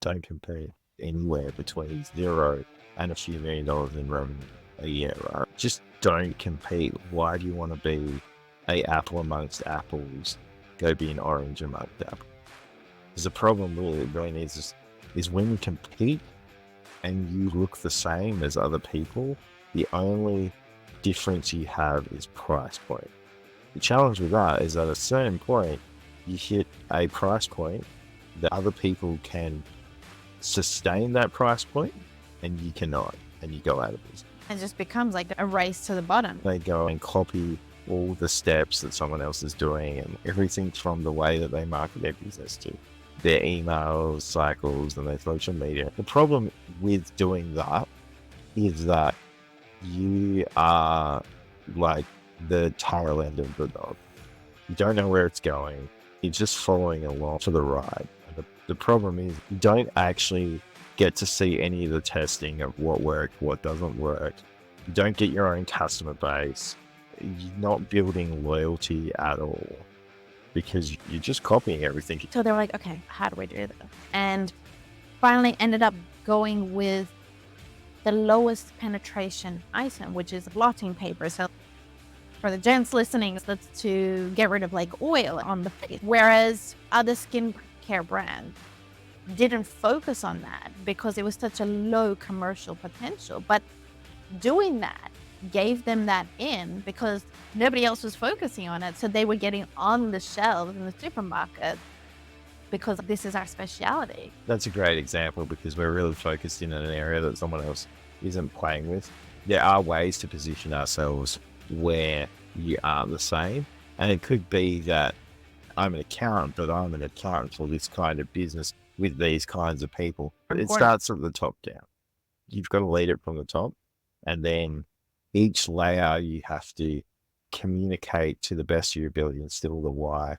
don't compete anywhere between zero and a few $1,000,000 in revenue a year, right? Just don't compete. Why do you want to be a apple amongst apples? Go be an orange amongst apples. There's a problem really it really needs is when you compete and you look the same as other people, the only difference you have is price point. The challenge with that is at a certain point, you hit a price point that other people can sustain that price point and you cannot, and you go out of business. It just becomes like a race to the bottom. They go and copy all the steps that someone else is doing and everything from the way that they market their business to their email cycles and their social media. The problem with doing that is that you are like the tail end of the dog. You don't know where it's going. You're just following along for the ride. And the problem is you don't actually get to see any of the testing of what worked, what doesn't work. You don't get your own customer base. You're not building loyalty at all because you're just copying everything. So they were like, okay, how do we do this? And finally ended up going with the lowest penetration item, which is blotting paper. So for the gents listening, that's to get rid of like oil on the face. Whereas other skincare brands didn't focus on that because it was such a low commercial potential. But doing that gave them that in because nobody else was focusing on it. So they were getting on the shelves in the supermarket because this is our specialty. That's a great example because we're really focused in an area that someone else isn't playing with. There are ways to position ourselves where you are the same. And it could be that I'm an accountant, but I'm an accountant for this kind of business with these kinds of people. But it starts from the top down. You've got to lead it from the top. And then each layer you have to communicate to the best of your ability and still the why.